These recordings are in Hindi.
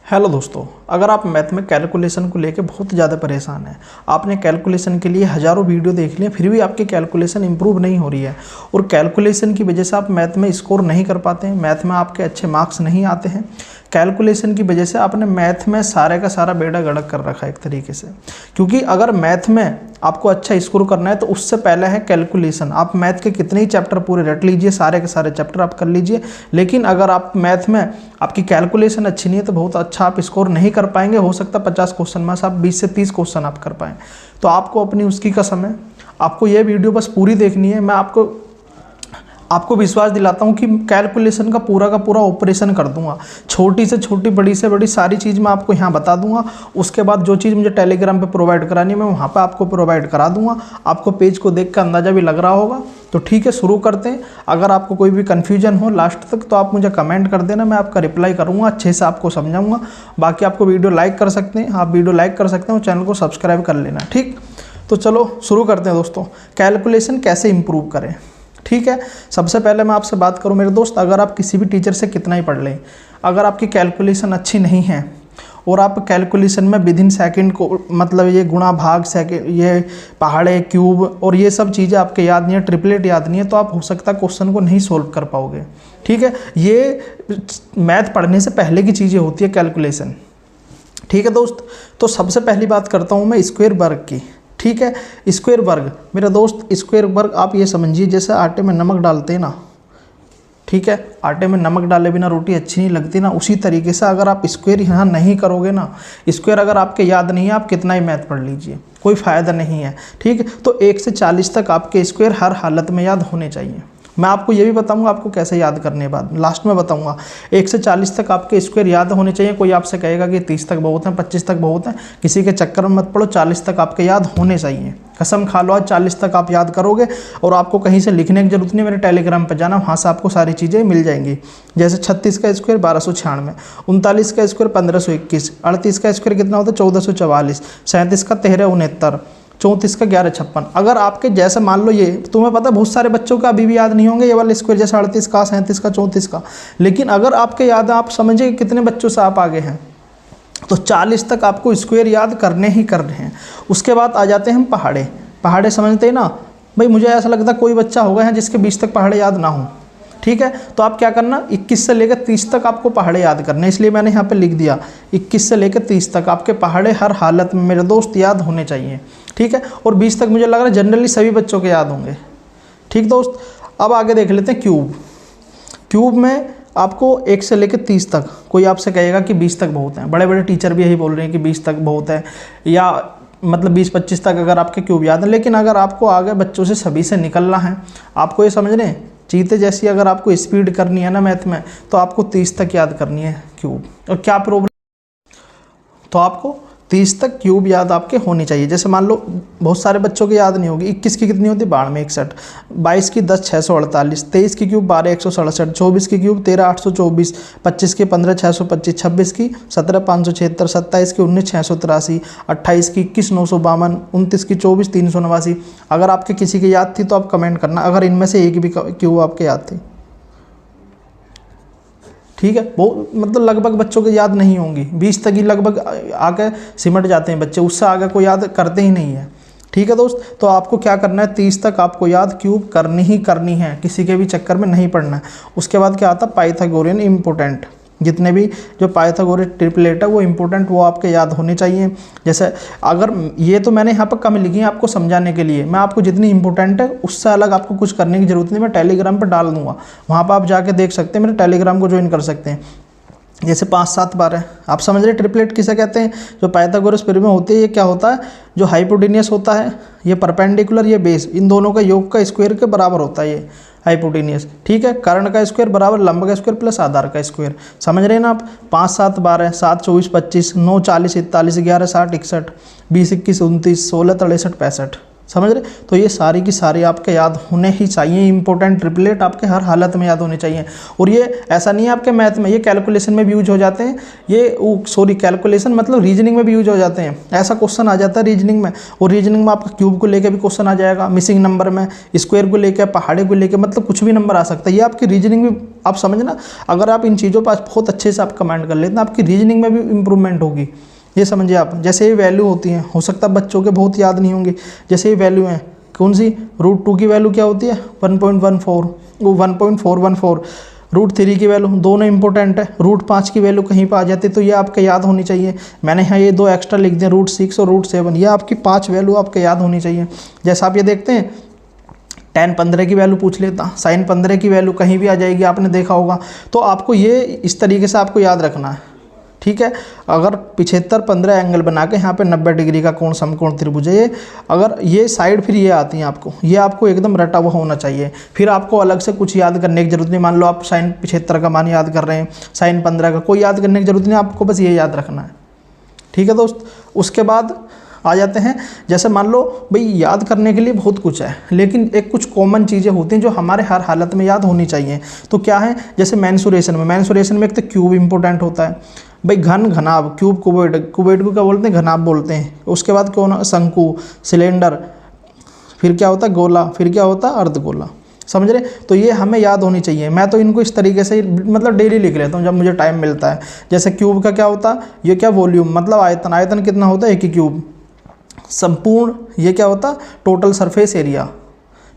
हेलो दोस्तों, अगर आप मैथ में कैलकुलेशन को लेके बहुत ज़्यादा परेशान हैं, आपने कैलकुलेशन के लिए हज़ारों वीडियो देख लिए फिर भी आपकी कैलकुलेशन इंप्रूव नहीं हो रही है और कैलकुलेशन की वजह से आप मैथ में स्कोर नहीं कर पाते हैं, मैथ में आपके अच्छे मार्क्स नहीं आते हैं। कैलकुलेशन की वजह से आपने मैथ में सारे का सारा बेड़ा गर्क कर रखा है एक तरीके से, क्योंकि अगर मैथ में आपको अच्छा स्कोर करना है तो उससे पहले है कैलकुलेशन। आप मैथ के कितने ही चैप्टर पूरे रट लीजिए, सारे के सारे चैप्टर आप कर लीजिए, लेकिन अगर आप मैथ में आपकी कैलकुलेशन अच्छी नहीं है तो बहुत अच्छा आप स्कोर नहीं कर पाएंगे। हो सकता है 50 क्वेश्चन में से आप 20 से 30 क्वेश्चन आप कर पाएँ। तो आपको अपनी उसकी कसम है, आपको ये वीडियो बस पूरी देखनी है। मैं आपको विश्वास दिलाता हूँ कि कैलकुलेशन का पूरा ऑपरेशन कर दूंगा, छोटी से छोटी बड़ी से बड़ी सारी चीज़ मैं आपको यहाँ बता दूंगा। उसके बाद जो चीज़ मुझे टेलीग्राम पे प्रोवाइड करानी है मैं वहाँ पे आपको प्रोवाइड करा दूंगा। आपको पेज को देख कर अंदाज़ा भी लग रहा होगा। तो ठीक है, शुरू करते हैं। अगर आपको कोई भी कन्फ्यूजन हो लास्ट तक तो आप मुझे कमेंट कर देना, मैं आपका रिप्लाई करूँगा, अच्छे से आपको समझाऊँगा। बाकी आपको वीडियो लाइक कर सकते हैं, आप वीडियो लाइक कर सकते हैं और चैनल को सब्सक्राइब कर लेना। ठीक, तो चलो शुरू करते हैं दोस्तों। कैलकुलेशन कैसे इम्प्रूव करें, ठीक है। सबसे पहले मैं आपसे बात करूं मेरे दोस्त, अगर आप किसी भी टीचर से कितना ही पढ़ लें, अगर आपकी कैलकुलेशन अच्छी नहीं है और आप कैलकुलेशन में विदिन सेकंड को मतलब ये गुणा भाग सेकंड, ये पहाड़े क्यूब और ये सब चीज़ें आपके याद नहीं है, ट्रिपलेट याद नहीं है, तो आप हो सकता है क्वेश्चन को नहीं सोल्व कर पाओगे। ठीक है, ये मैथ पढ़ने से पहले की चीज़ें होती है कैलकुलेशन। ठीक है दोस्त, तो सबसे पहली बात करता हूँ मैं स्क्वायर वर्ग की। ठीक है, स्क्वायर वर्ग मेरा दोस्त, स्क्वायर वर्ग आप ये समझिए जैसे आटे में नमक डालते हैं ना, ठीक है, आटे में नमक डाले बिना रोटी अच्छी नहीं लगती ना, उसी तरीके से अगर आप स्क्वायर यहाँ नहीं करोगे ना, स्क्वायर अगर आपके याद नहीं है, आप कितना ही मैथ पढ़ लीजिए कोई फ़ायदा नहीं है। ठीक है, तो 1 से 40 तक आपके स्क्वायर हर हालत में याद होने चाहिए। मैं आपको ये भी बताऊंगा आपको कैसे याद करने बाद लास्ट में बताऊंगा। 1 से 40 तक आपके स्क्वायर याद होने चाहिए। कोई आपसे कहेगा कि 30 तक बहुत है, 25 तक बहुत है, किसी के चक्कर में मत पड़ो, 40 तक आपके याद होने चाहिए। कसम खा लो आज 40 तक आप याद करोगे और आपको कहीं से लिखने की जरूरत नहीं, मेरे टेलीग्राम पर जाना, वहाँ से आपको सारी चीज़ें मिल जाएंगी। जैसे 36 का स्क्वायर 1296, 39 का स्क्वायर 1521, 38 का स्क्वायर कितना होता है 1444, 37 का 1369, 34 का 1156। अगर आपके जैसे मान लो ये तुम्हें पता है बहुत सारे बच्चों का अभी भी याद नहीं होंगे ये वाले स्क्वायर, जैसे 38 का, 37 का, 34 का, लेकिन अगर आपके याद है, आप समझिए कितने बच्चों से आप आगे हैं, तो 40 तक आपको स्क्वायर याद करने ही करने हैं। उसके बाद आ जाते हैं हम पहाड़े समझते हैं ना भाई, मुझे ऐसा लगता है कोई बच्चा होगा यहाँ जिसके 20 तक पहाड़े याद ना हो। ठीक है, तो आप क्या करना, 21 से लेकर 30 तक आपको पहाड़े याद करने, इसलिए मैंने यहाँ पे लिख दिया 21 से लेकर 30 तक आपके पहाड़े हर हालत में मेरे दोस्त याद होने चाहिए। ठीक है, और 20 तक मुझे लग रहा है जनरली सभी बच्चों के याद होंगे। ठीक दोस्त, अब आगे देख लेते हैं क्यूब में आपको 1 से लेकर 30 तक, कोई आपसे कहेगा कि 20 तक बहुत है, बड़े बड़े टीचर भी यही बोल रहे हैं कि 20 तक बहुत है, या मतलब 20-25 तक अगर आपके क्यूब याद है। लेकिन अगर आपको आगे बच्चों से सभी से निकलना है, आपको ये समझने चीते जैसी अगर आपको स्पीड करनी है ना मैथ में, तो आपको 30 तक याद करनी है क्यूब। और क्या प्रॉब्लम, तो आपको 30 तक क्यूब याद आपके होनी चाहिए। जैसे मान लो बहुत सारे बच्चों की याद नहीं होगी, 21 की कितनी होती है 6261, 22 की 10,648, 23 की क्यूब 12,167, 24 की क्यूब 13,824, 25 की 15,625, 26 की 17,576, 27 की 19,683, 28 की 21,952, 29 की 24,389। अगर आपके किसी की याद थी तो आप कमेंट करना, अगर इनमें से एक भी क्यूब आपके याद थी। ठीक है, वो मतलब लगभग बच्चों के याद नहीं होंगी, 20 तक ही लगभग आके सिमट जाते हैं बच्चे, उससे आगे कोई याद करते ही नहीं है। ठीक है दोस्त, तो आपको क्या करना है, 30 तक आपको याद क्यूब करनी ही करनी है, किसी के भी चक्कर में नहीं पड़ना है। उसके बाद क्या आता है, पाइथागोरियन इम्पोर्टेंट, जितने भी जो पाइथागोरियन ट्रिपलेट है वो इंपॉर्टेंट, वो आपके याद होने चाहिए। जैसे अगर ये तो मैंने यहाँ पर कम लिखी है आपको समझाने के लिए, मैं आपको जितनी इंपॉर्टेंट है उससे अलग आपको कुछ करने की जरूरत नहीं, मैं टेलीग्राम पर डाल दूंगा, वहाँ पर आप जाके देख सकते हैं, मेरे टेलीग्राम को ज्वाइन कर सकते हैं। जैसे 5-7 बार है, आप समझ रहे ट्रिपलेट किसे कहते हैं, जो पाइथागोरस थ्योरम में होती है। ये क्या होता है, जो हाइपोटेनियस होता है, ये परपेंडिकुलर, ये बेस, इन दोनों का योग का स्क्वायर के बराबर होता है ये हाइपोटेनियस। ठीक है, कर्ण का स्क्वायर बराबर लंब का स्क्वायर प्लस आधार का स्क्वायर, समझ रहे हैं ना आप। 5-7 बार है, 7, 24, 25, 9, 40, 41, 11, 60, 61, 20, 21, 29, 16, 63, 65। समझ रहे। तो ये सारी की सारी आपके याद होने ही चाहिए, इंपॉर्टेंट ट्रिपलेट आपके हर हालत में याद होने चाहिए। और ये ऐसा नहीं है आपके मैथ में, ये कैलकुलेशन में भी यूज हो जाते हैं, ये कैलकुलेशन मतलब रीजनिंग में भी यूज हो जाते हैं। ऐसा क्वेश्चन आ जाता है रीजनिंग में, और रीजनिंग में आपका क्यूब को लेकर भी क्वेश्चन आ जाएगा, मिसिंग नंबर में, स्क्वायर को लेकर, पहाड़े को लेकर, मतलब कुछ भी नंबर आ सकता है। ये आपकी रीजनिंग भी आप समझना, अगर आप इन चीज़ों पर बहुत अच्छे से आप कमांड कर लेते हैं, आपकी रीजनिंग में भी इंप्रूवमेंट होगी। ये समझिए आप, जैसे ये वैल्यू होती है, हो सकता है बच्चों के बहुत याद नहीं होंगे। जैसे ये वैल्यू है, कौन सी, √2 की वैल्यू क्या होती है 1.14, वो 1.414, √3 की वैल्यू, दोनों इंपॉर्टेंट है। √5 की वैल्यू कहीं पर आ जाती है तो ये आपके याद होनी चाहिए। मैंने यहाँ ये 2 एक्स्ट्रा लिख दिए, √6 और √7, ये आपकी 5 वैल्यू आपके याद होनी चाहिए। जैसा आप ये देखते हैं tan 15 की वैल्यू पूछ लेता, sin 15 की वैल्यू कहीं भी आ जाएगी, आपने देखा होगा। तो आपको ये इस तरीके से आपको याद रखना है, ठीक है। अगर 75 15 एंगल बना के यहाँ पे 90 डिग्री का कोण समकोण त्रिभुज है, ये अगर ये साइड फिर ये आती है आपको, ये आपको एकदम रटा हुआ होना चाहिए। फिर आपको अलग से कुछ याद करने की जरूरत नहीं। मान लो आप sin 75 का मान याद कर रहे हैं, sin 15 का, कोई याद करने की जरूरत नहीं, आपको बस ये याद रखना है, ठीक है दोस्त। उसके बाद आ जाते हैं, जैसे मान लो भाई याद करने के लिए बहुत कुछ है, लेकिन एक कुछ कॉमन चीज़ें होती हैं जो हमारे हर हालत में याद होनी चाहिए। तो क्या है, जैसे मेंसुरेशन में एक तो क्यूब इंपॉर्टेंट होता है भाई, घन घनाभ, क्यूब क्यूबॉइड, क्यूबॉइड को क्या बोलते हैं, घनाभ बोलते हैं। उसके बाद कौन, शंकु, सिलेंडर, फिर क्या होता है गोला, फिर क्या होता है अर्धगोला, समझ रहे। तो ये हमें याद होनी चाहिए। मैं तो इनको इस तरीके से मतलब डेली लिख लेता हूँ जब मुझे टाइम मिलता है। जैसे क्यूब का क्या होता है, ये क्या वॉल्यूम मतलब आयतन, आयतन कितना होता है 1 क्यूब। संपूर्ण, ये क्या होता है टोटल सरफेस एरिया,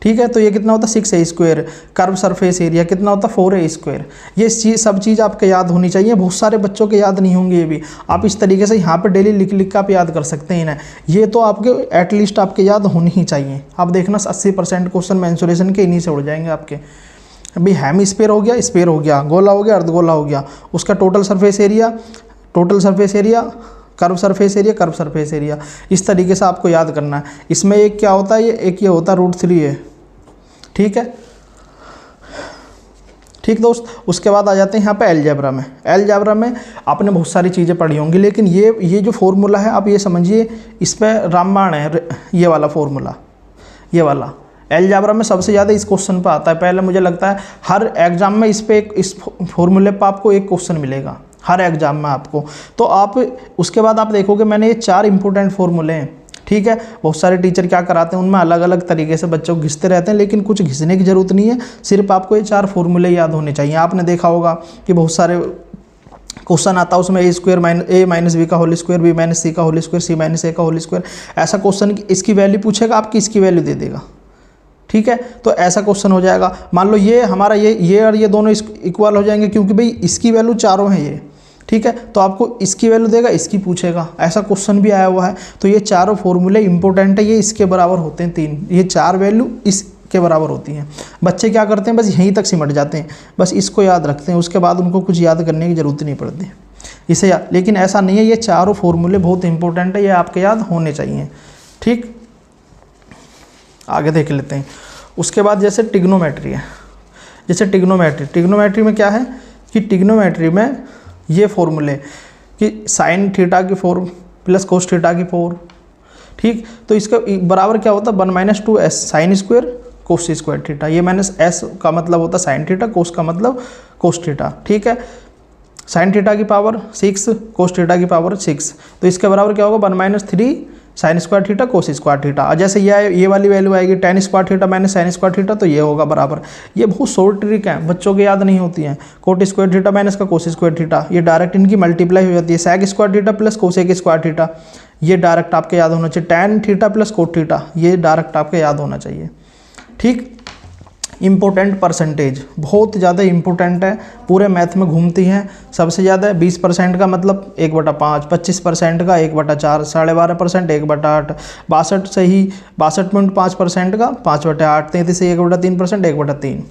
ठीक है। तो ये कितना होता है 6a²। कर्व सरफेस एरिया कितना होता है 4a²। ये सब चीज़ आपके याद होनी चाहिए। बहुत सारे बच्चों के याद नहीं होंगे, ये भी आप इस तरीके से यहाँ पे डेली लिख लिख कर आप याद कर सकते हैं इन्हें। ये तो आपके एटलीस्ट आपके याद होनी ही चाहिए। आप देखना 80% क्वेश्चन मेंसुरेशन के इन्हीं से उड़ जाएंगे आपके। अभी हेमिस्फीयर हो गया, स्फीयर हो गया, गोला हो गया, अर्धगोला हो गया, उसका total surface area, curve surface area, इस तरीके से आपको याद करना है। इसमें एक क्या होता है, एक ये होता है √3 है, ठीक है, ठीक दोस्त। उसके बाद आ जाते हैं यहाँ पे अलजेब्रा में आपने बहुत सारी चीज़ें पढ़ी होंगी, लेकिन ये जो फॉर्मूला है आप ये समझिए, इस पर रामबाण है, ये वाला फॉर्मूला, ये वाला अलजेब्रा में सबसे ज़्यादा इस क्वेश्चन पर आता है। पहले मुझे लगता है हर एग्जाम में इस फॉर्मूले पर आपको एक क्वेश्चन मिलेगा हर एग्जाम में आपको। तो आप उसके बाद आप देखोगे मैंने ये 4 इंपॉर्टेंट फॉर्मूले हैं, ठीक है। बहुत सारे टीचर क्या कराते हैं, उनमें अलग अलग तरीके से बच्चों को घिसते रहते हैं, लेकिन कुछ घिसने की जरूरत नहीं है। सिर्फ आपको ये 4 फॉर्मूले याद होने चाहिए। आपने देखा होगा कि बहुत सारे क्वेश्चन आता है उसमें a² - b का होल स्क्वायर, b - c का होल स्क्वायर, c - a का होल स्क्वायर, ऐसा क्वेश्चन इसकी वैल्यू पूछेगा, आपकी इसकी वैल्यू दे देगा, ठीक है। तो ऐसा क्वेश्चन हो जाएगा। मान लो ये हमारा ये और ये दोनों इक्वल हो जाएंगे, क्योंकि भाई इसकी वैल्यू चारों हैं ये, ठीक है। तो आपको इसकी वैल्यू देगा, इसकी पूछेगा, ऐसा क्वेश्चन भी आया हुआ है। तो ये चारों फॉर्मूले इंपॉर्टेंट है, ये इसके बराबर होते हैं 3, ये 4 वैल्यू इसके बराबर होती हैं। बच्चे क्या करते हैं, बस यहीं तक सिमट जाते हैं, बस इसको याद रखते हैं, उसके बाद उनको कुछ याद करने की ज़रूरत नहीं पड़ती इसे याद। लेकिन ऐसा नहीं है, ये चारों फॉर्मूले बहुत इंपॉर्टेंट है, ये आपके याद होने चाहिए, ठीक। आगे देख लेते हैं। उसके बाद जैसे टिग्नोमेट्री है, जैसे टिग्नोमेट्री में क्या है कि टिग्नोमेट्री में ये फॉर्मूले कि sin थीटा की 4 + cos थीटा की 4, ठीक। तो इसका बराबर क्या होता है 1 - 2s sin² cos square theta. ये -s का मतलब होता है sin थीटा, cos का मतलब cos थीटा, ठीक है। sin थीटा की पावर 6, cos थीटा की पावर 6, तो इसके बराबर क्या होगा 1 - 3 sin square theta cos square theta. और जैसे ये वाली वैल्यू आएगी tan square theta - sin square theta, तो ये होगा बराबर। ये बहुत शॉर्ट ट्रिक है, बच्चों के याद नहीं होती हैं। cot स्क्वायर थीटा माइनस का cos स्क्वायर थीटा, ये डायरेक्ट इनकी मल्टीप्लाई हो जाती है। sec square theta + cosec square theta, ये डायरेक्ट आपके याद होना चाहिए। tan थीटा + cot थीटा, ये डायरेक्ट आपके याद होना चाहिए, ठीक। इम्पोर्टेंट परसेंटेज बहुत ज़्यादा इंपॉर्टेंट है, पूरे मैथ में घूमती हैं सबसे ज़्यादा। 20% का मतलब 1/5, 25% का 1/4, 12.5% 1/8, 62 से ही 62.5% का 5/8, 33 से 1/3% 1/3।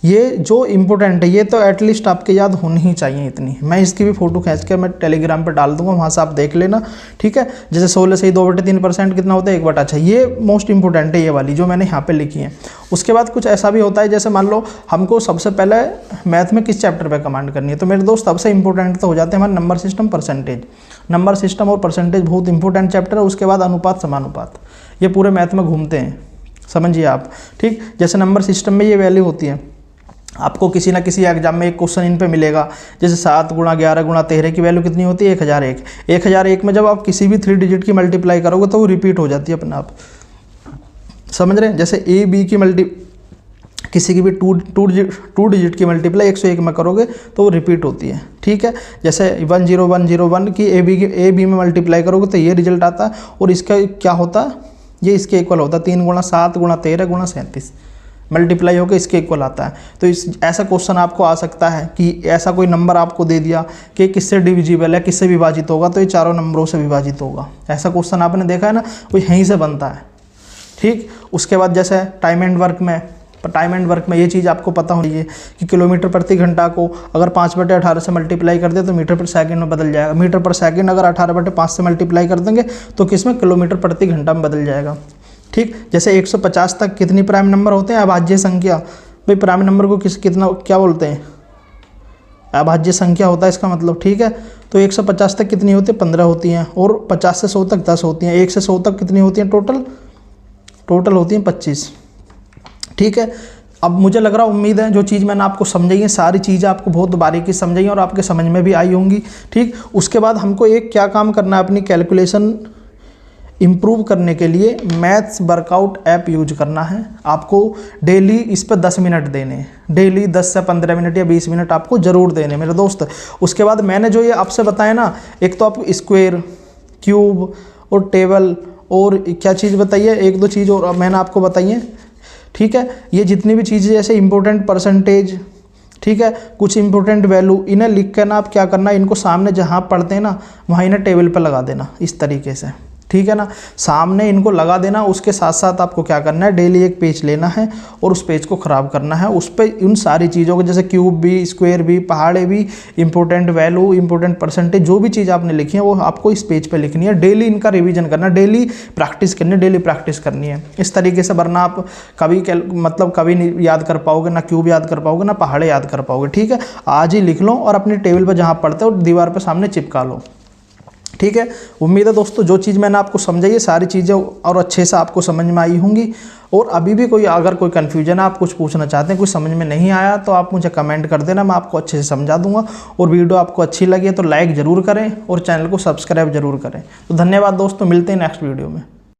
ये जो इम्पोर्टेंट है ये तो एटलीस्ट आपके याद होनी ही चाहिए इतनी। मैं इसकी भी फोटो खींच के मैं टेलीग्राम पे डाल दूंगा, वहाँ से आप देख लेना, ठीक है। जैसे 16 से ही 2/3% कितना होता है, 1/6। ये मोस्ट इंपॉर्टेंट है ये वाली जो मैंने यहाँ पे लिखी है। उसके बाद कुछ ऐसा भी होता है, जैसे मान लो हमको सबसे पहले मैथ में किस चैप्टर पर कमांड करनी है, तो मेरे दोस्त सबसे इंपॉर्टेंट तो हो जाते हैं हमारे number system, percentage. Number system और परसेंटेज बहुत इंपॉर्टेंट चैप्टर है। उसके बाद अनुपात, समानुपात, ये पूरे मैथ में घूमते हैं, समझिए आप, ठीक। जैसे नंबर सिस्टम में ये वैल्यू होती है, आपको किसी ना किसी एग्जाम में एक क्वेश्चन इन पे मिलेगा, जैसे 7 × 11 × 13 की वैल्यू कितनी होती है, 1001। 1001 में जब आप किसी भी 3 डिजिट की मल्टीप्लाई करोगे तो वो रिपीट हो जाती है अपने आप, समझ रहे हैं। जैसे ए बी की किसी की भी टू डिजिट की मल्टीप्लाई 101 में करोगे तो वो रिपीट होती है, ठीक है। जैसे 10101 की ए बी में मल्टीप्लाई करोगे तो ये रिजल्ट आता है, और इसका क्या होता है, ये इसके इक्वल होता है, 3 × 7 × 13 × 37 मल्टीप्लाई होकर इसके इक्वल आता है। तो ऐसा क्वेश्चन आपको आ सकता है कि ऐसा कोई नंबर आपको दे दिया कि किससे डिविजिबल है, किससे विभाजित होगा, तो ये चारों नंबरों से विभाजित होगा। ऐसा क्वेश्चन आपने देखा है ना, वो यहीं से बनता है, ठीक। उसके बाद जैसे टाइम एंड वर्क में ये चीज़ आपको पता होनी चाहिए कि किलोमीटर प्रति घंटा को अगर 5/18 से मल्टीप्लाई कर दे तो मीटर पर सेकंड में बदल जाएगा। मीटर पर सेकंड अगर 18/5 से मल्टीप्लाई कर देंगे तो किसमें, किलोमीटर प्रति घंटा में बदल जाएगा, ठीक। जैसे 150 तक कितनी प्राइम नंबर होते हैं, अभाज्य संख्या। भाई प्राइम नंबर को कितना क्या बोलते हैं, अभाज्य संख्या होता है इसका मतलब, ठीक है। तो 150 तक कितनी होती है, 15 होती हैं, और 50 से 100 तक 10 होती हैं, 1 से 100 तक कितनी होती हैं, टोटल होती हैं 25, ठीक है। अब मुझे लग रहा, उम्मीद है जो चीज़ मैंने आपको समझाई है, सारी चीज़ें आपको बहुत बारीकी समझाई हैं और आपके समझ में भी आई होंगी, ठीक। उसके बाद हमको एक क्या काम करना है, अपनी कैलकुलेशन इम्प्रूव करने के लिए मैथ्स वर्कआउट ऐप यूज करना है। आपको डेली इस पर 10 मिनट देने हैं, डेली 10 से 15 मिनट या 20 मिनट आपको ज़रूर देने मेरे दोस्त। उसके बाद मैंने जो ये आपसे बताया ना, एक तो आपको स्क्वायर, क्यूब और टेबल, और क्या चीज़ बताइए, 1-2 चीज़ और मैंने आपको बताई है, ठीक है। ये जितनी भी चीज़ें जैसे इंपॉर्टेंट परसेंटेज, ठीक है, कुछ इंपॉर्टेंट वैल्यू, इन्हें लिख कर ना आप क्या करना, इनको सामने जहाँ पढ़ते हैं ना वहाँ इन्हें टेबल पर लगा देना इस तरीके से, ठीक है ना, सामने इनको लगा देना। उसके साथ साथ आपको क्या करना है, डेली एक पेज लेना है और उस पेज को ख़राब करना है। उस पर उन सारी चीज़ों को, जैसे क्यूब भी, स्क्वायर भी, पहाड़े भी, इंपॉर्टेंट वैल्यू, इंपॉर्टेंट परसेंटेज, जो भी चीज़ आपने लिखी है वो आपको इस पेज पे लिखनी है। डेली इनका रिवीजन करना, डेली प्रैक्टिस करनी है इस तरीके से, वरना आप कभी नहीं याद कर पाओगे, ना क्यूब याद कर पाओगे, ना पहाड़े याद कर पाओगे, ठीक है। आज ही लिख लो और अपनी टेबल पर जहाँ पढ़ते हो दीवार पर सामने चिपका लो, ठीक है। उम्मीद है दोस्तों जो चीज़ मैंने आपको समझाई है सारी चीज़ें और अच्छे से आपको समझ में आई होंगी। और अभी भी अगर कोई कन्फ्यूजन है, आप कुछ पूछना चाहते हैं, कुछ समझ में नहीं आया, तो आप मुझे कमेंट कर देना, मैं आपको अच्छे से समझा दूंगा। और वीडियो आपको अच्छी लगी है तो लाइक ज़रूर करें और चैनल को सब्सक्राइब ज़रूर करें। तो धन्यवाद दोस्तों, मिलते हैं नेक्स्ट वीडियो में।